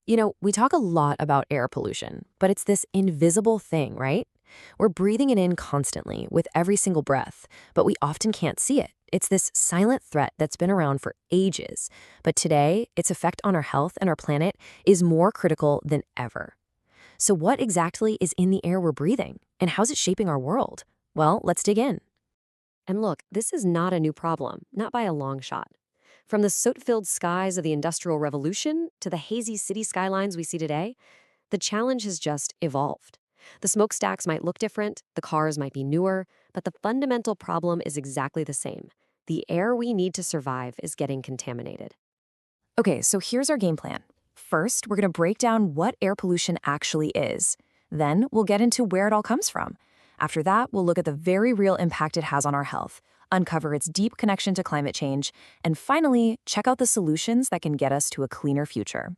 We talk a lot about air pollution, but it's this invisible thing, right? We're breathing it in constantly with every single breath, but we often can't see it. It's this silent threat that's been around for ages. But today, its effect on our health and our planet is more critical than ever. So, what exactly is in the air we're breathing? And how's it shaping our world? Well, let's dig in. And look, this is not a new problem, not by a long shot. From the soot-filled skies of the Industrial Revolution to the hazy city skylines we see today, the challenge has just evolved. The smokestacks might look different, the cars might be newer, but the fundamental problem is exactly the same. The air we need to survive is getting contaminated. Okay, so here's our game plan. First, we're going to break down what air pollution actually is. Then, we'll get into where it all comes from. After that, we'll look at the very real impact it has on our health, uncover its deep connection to climate change, and finally, check out the solutions that can get us to a cleaner future.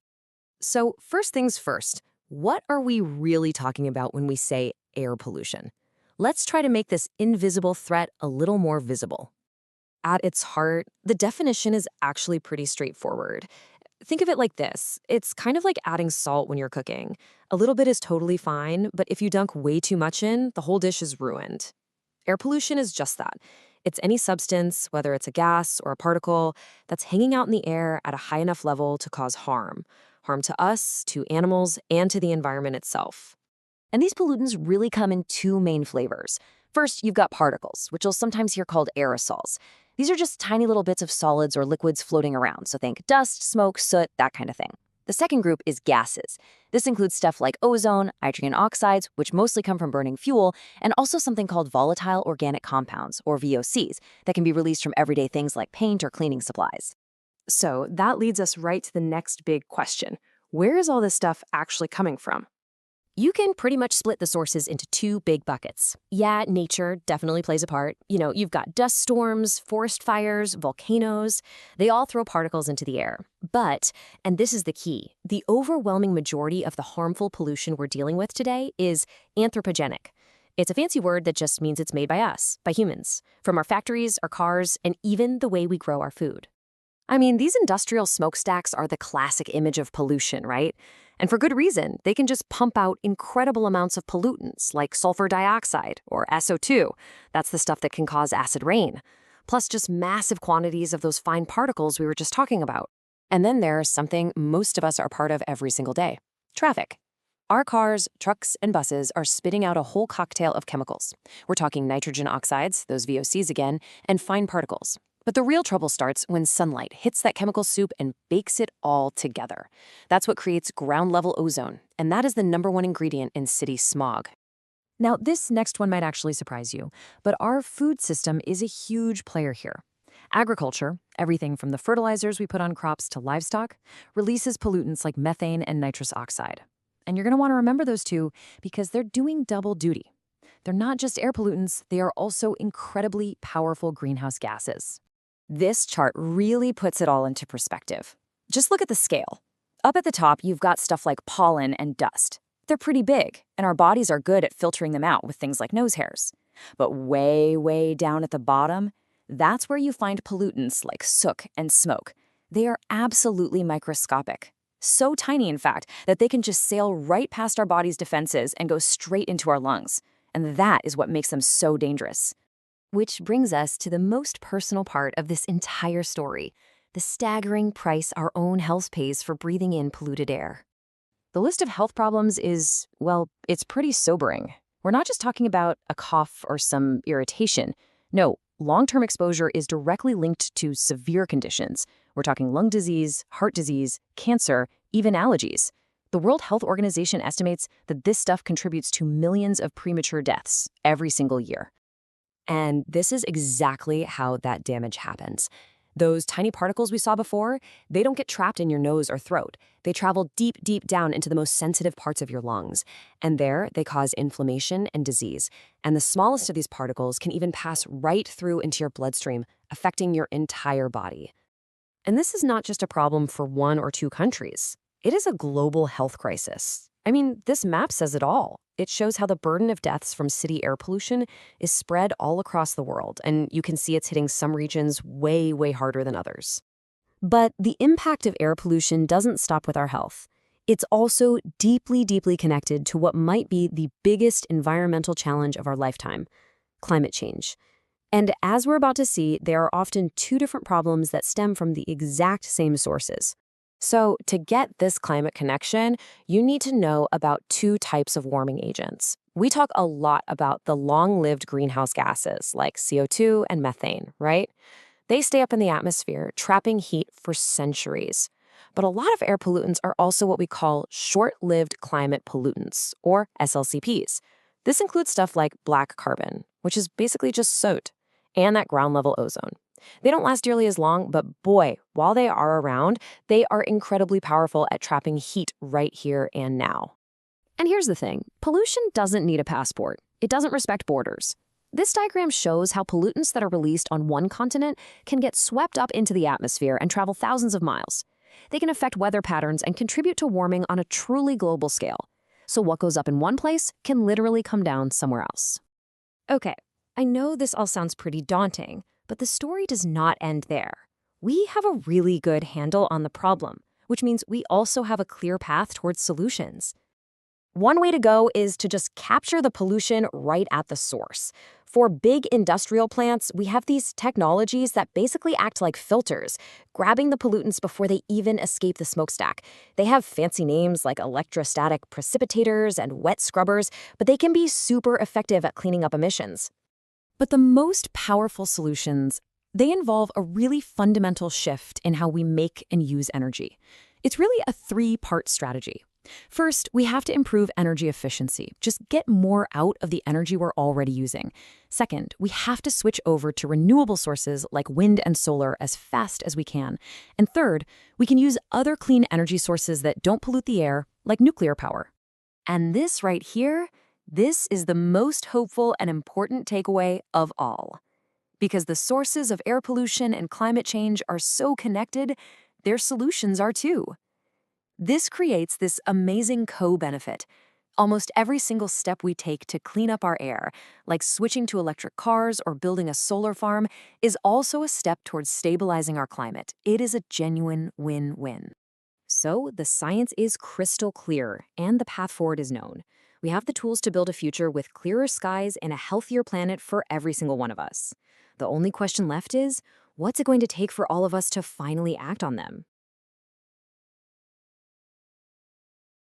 So, first things first, what are we really talking about when we say air pollution? Let's try to make this invisible threat a little more visible. At its heart, the definition is actually pretty straightforward. Think of it like this. It's kind of like adding salt when you're cooking. A little bit is totally fine, but if you dunk way too much in, the whole dish is ruined. Air pollution is just that. It's any substance, whether it's a gas or a particle, that's hanging out in the air at a high enough level to cause harm. Harm to us, to animals, and to the environment itself. And these pollutants really come in two main flavors. First, you've got particles, which you'll sometimes hear called aerosols. These are just tiny little bits of solids or liquids floating around, so think dust, smoke, soot, that kind of thing. The second group is gases. This includes stuff like ozone, nitrogen oxides, which mostly come from burning fuel, and also something called volatile organic compounds, or VOCs, that can be released from everyday things like paint or cleaning supplies. So that leads us right to the next big question. Where is all this stuff actually coming from? You can pretty much split the sources into two big buckets. Yeah, nature definitely plays a part. You've got dust storms, forest fires, volcanoes. They all throw particles into the air. But, and this is the key, the overwhelming majority of the harmful pollution we're dealing with today is anthropogenic. It's a fancy word that just means it's made by us, by humans, from our factories, our cars, and even the way we grow our food. I mean, these industrial smokestacks are the classic image of pollution, right? And for good reason. They can just pump out incredible amounts of pollutants like sulfur dioxide or SO2. That's the stuff that can cause acid rain. Plus just massive quantities of those fine particles we were just talking about. And then there's something most of us are part of every single day: traffic. Our cars, trucks, and buses are spitting out a whole cocktail of chemicals. We're talking nitrogen oxides, those VOCs again, and fine particles. But the real trouble starts when sunlight hits that chemical soup and bakes it all together. That's what creates ground-level ozone, and that is the #1 ingredient in city smog. Now, this next one might actually surprise you, but our food system is a huge player here. Agriculture, everything from the fertilizers we put on crops to livestock, releases pollutants like methane and nitrous oxide. And you're going to want to remember those two because they're doing double duty. They're not just air pollutants, they are also incredibly powerful greenhouse gases. This chart really puts it all into perspective. Just look at the scale. Up at the top, you've got stuff like pollen and dust. They're pretty big, and our bodies are good at filtering them out with things like nose hairs. But way, way down at the bottom, that's where you find pollutants like soot and smoke. They are absolutely microscopic. So tiny, in fact, that they can just sail right past our body's defenses and go straight into our lungs. And that is what makes them so dangerous. Which brings us to the most personal part of this entire story, the staggering price our own health pays for breathing in polluted air. The list of health problems is, well, it's pretty sobering. We're not just talking about a cough or some irritation. No, long-term exposure is directly linked to severe conditions. We're talking lung disease, heart disease, cancer, even allergies. The World Health Organization estimates that this stuff contributes to millions of premature deaths every single year. And this is exactly how that damage happens. Those tiny particles we saw before, they don't get trapped in your nose or throat. They travel deep, deep down into the most sensitive parts of your lungs. And there, they cause inflammation and disease. And the smallest of these particles can even pass right through into your bloodstream, affecting your entire body. And this is not just a problem for one or two countries. It is a global health crisis. I mean, this map says it all. It shows how the burden of deaths from city air pollution is spread all across the world, and you can see it's hitting some regions way, way harder than others. But the impact of air pollution doesn't stop with our health. It's also deeply, deeply connected to what might be the biggest environmental challenge of our lifetime: climate change. And as we're about to see, there are often two different problems that stem from the exact same sources. So, to get this climate connection, you need to know about two types of warming agents. We talk a lot about the long-lived greenhouse gases like CO2 and methane, right? They stay up in the atmosphere, trapping heat for centuries. But a lot of air pollutants are also what we call short-lived climate pollutants, or SLCPs. This includes stuff like black carbon, which is basically just soot, and that ground-level ozone. They don't last nearly as long, but boy, while they are around, they are incredibly powerful at trapping heat right here and now. And here's the thing: pollution doesn't need a passport. It doesn't respect borders. This diagram shows how pollutants that are released on one continent can get swept up into the atmosphere and travel thousands of miles. They can affect weather patterns and contribute to warming on a truly global scale. So what goes up in one place can literally come down somewhere else. Okay, I know this all sounds pretty daunting, but the story does not end there. We have a really good handle on the problem, which means we also have a clear path towards solutions. One way to go is to just capture the pollution right at the source. For big industrial plants, we have these technologies that basically act like filters, grabbing the pollutants before they even escape the smokestack. They have fancy names like electrostatic precipitators and wet scrubbers, but they can be super effective at cleaning up emissions. But the most powerful solutions, they involve a really fundamental shift in how we make and use energy. It's really a three-part strategy. First, we have to improve energy efficiency, just get more out of the energy we're already using. Second, we have to switch over to renewable sources like wind and solar as fast as we can. And third, we can use other clean energy sources that don't pollute the air, like nuclear power. And this right here, this is the most hopeful and important takeaway of all. Because the sources of air pollution and climate change are so connected, their solutions are too. This creates this amazing co-benefit. Almost every single step we take to clean up our air, like switching to electric cars or building a solar farm, is also a step towards stabilizing our climate. It is a genuine win-win. So the science is crystal clear, and the path forward is known. We have the tools to build a future with clearer skies and a healthier planet for every single one of us. The only question left is, what's it going to take for all of us to finally act on them?